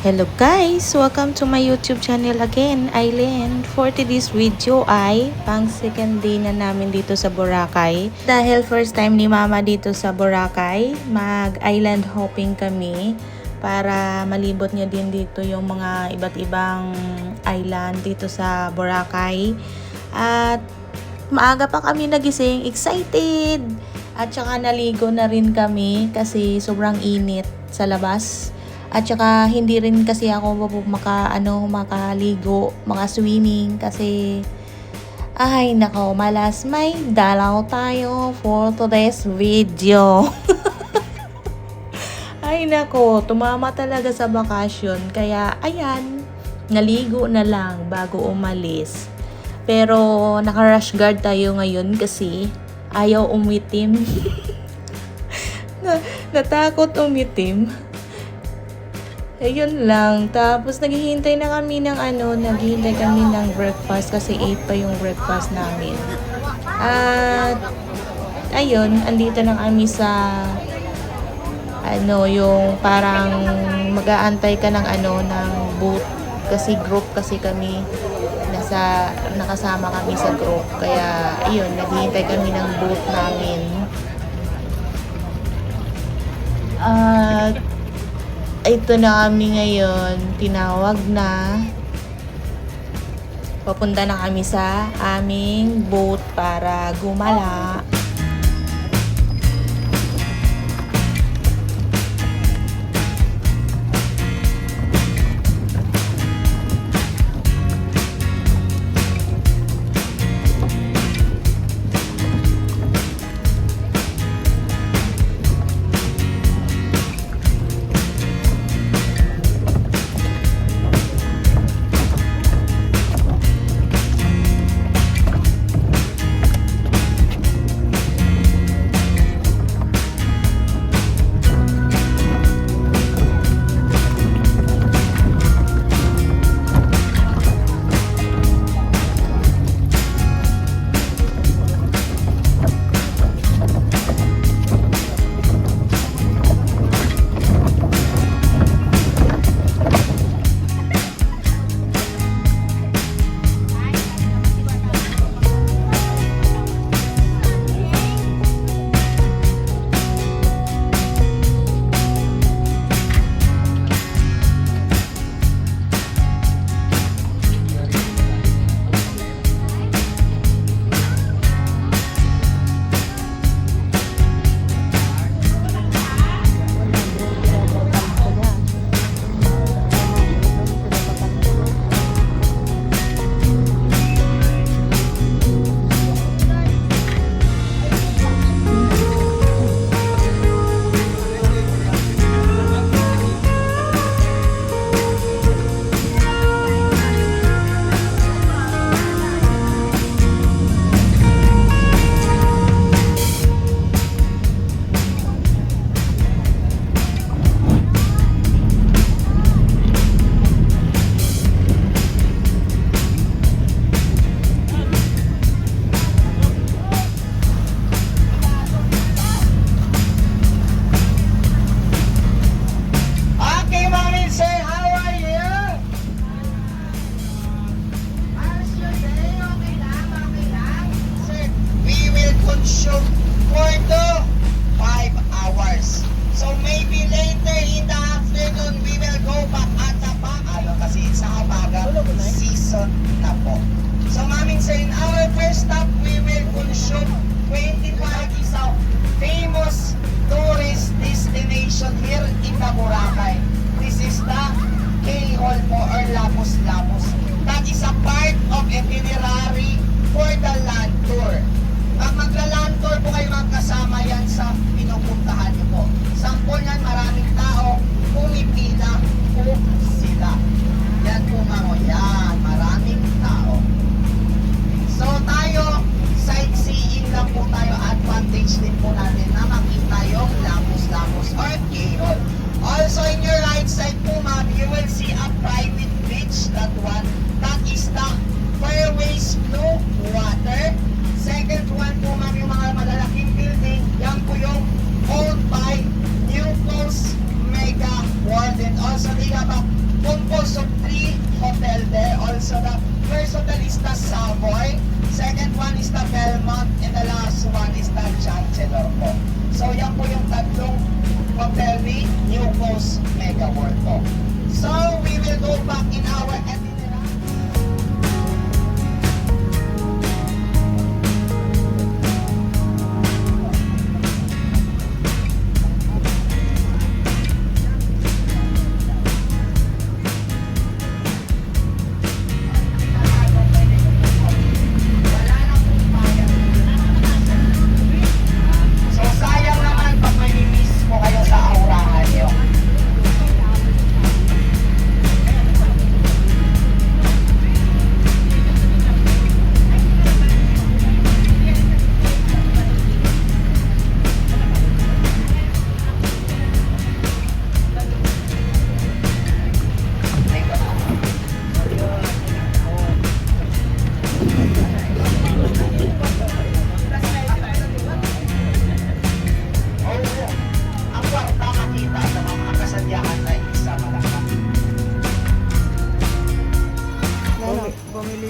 Hello guys! Welcome to my YouTube channel again, Island. For today's video ay pang second day na namin dito sa Boracay. Dahil first time ni Mama dito sa Boracay, mag-island hopping kami para malibot niya din dito yung mga iba't ibang island dito sa Boracay. At maaga pa kami nagising, excited! At saka naligo na rin kami kasi sobrang init sa labas. At saka hindi rin kasi ako makaligo, swimming kasi ay nako, malas may dalaw tayo for today's video. Ay nako, tumama talaga sa bakasyon kaya ayan, naligo na lang bago umalis. Pero naka-rash guard tayo ngayon kasi ayaw umitim. Natakot umitim. Ayun lang. Tapos naghihintay kami ng breakfast kasi 8 pa yung breakfast namin. At ayun, andito na kami sa yung parang mag-aantay ka ng ng boat kasi group kasi kami nakasama kami sa group. Kaya ayun, naghihintay kami ng boat namin. At ito na kami ngayon, tinawag na. Papunta na kami sa aming boat para gumala. That is the Fairways Blue Water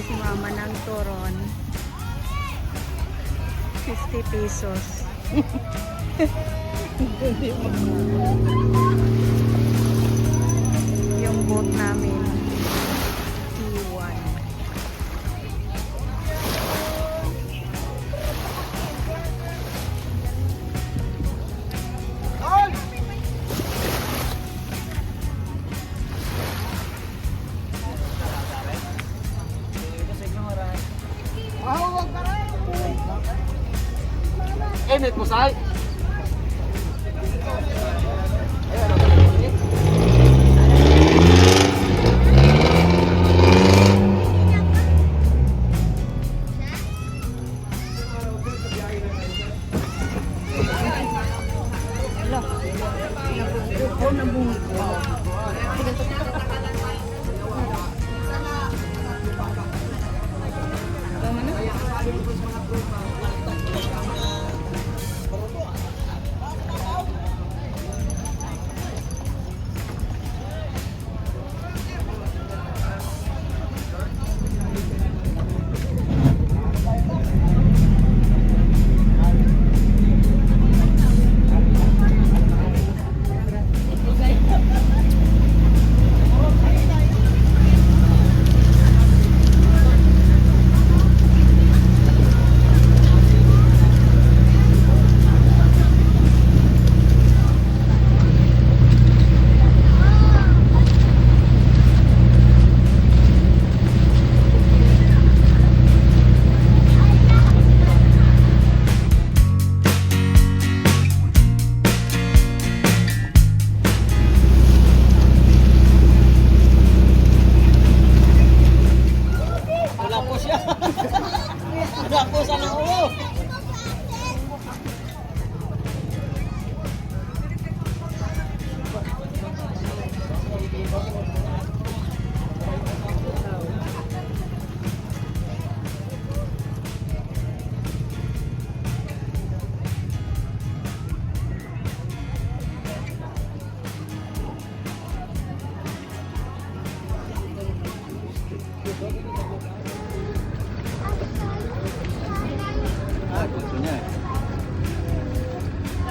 si mama ng turon. 50 pesos. Yung boat namin. Iwan. Init mo, Sai.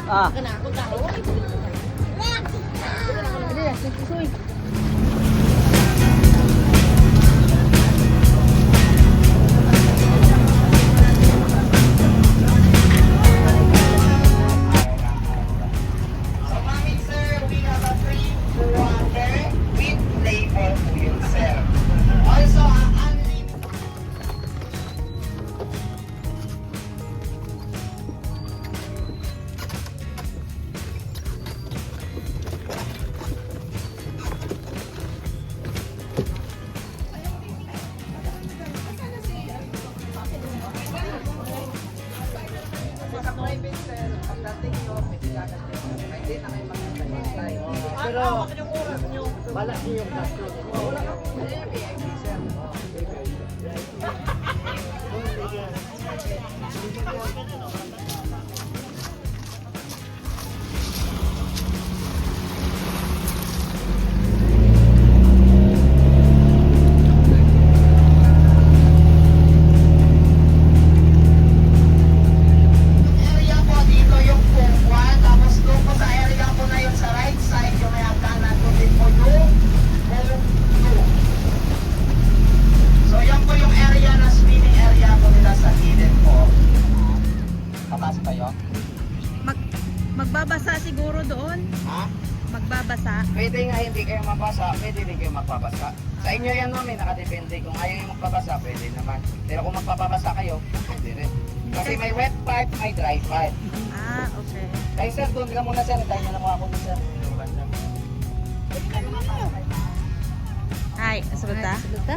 Ah. Pero, balak niyo yung gasto. Wala ka. Magbabasa siguro doon. Ha? Magbabasa. Pwede nga hindi kayo mabasa, pwede din kayo magpabasa. Sa inyo yan namin, nakadepende. Kung ayaw yung magpabasa, pwede naman. Pero kung magpapabasa kayo, pwede rin. Kasi may wet part, may dry part. Ah, okay. Kaya sir, doon ka muna sir. Tayo na muna ako dun sir. Ay, saluta? Saluta.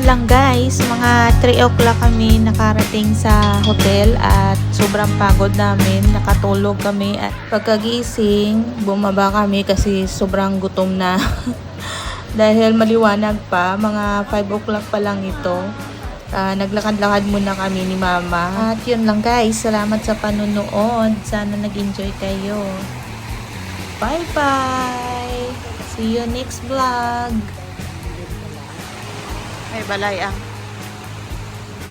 lang guys, mga 3 o'clock kami nakarating sa hotel at sobrang pagod namin. Nakatulog kami at pagkagising, bumaba kami kasi sobrang gutom na. Dahil maliwanag pa, mga 5 o'clock pa lang ito. Naglakad-lakad muna kami ni Mama. At yun lang guys, salamat sa panunood. Sana nag-enjoy kayo. Bye-bye! See you next vlog! May balay ah.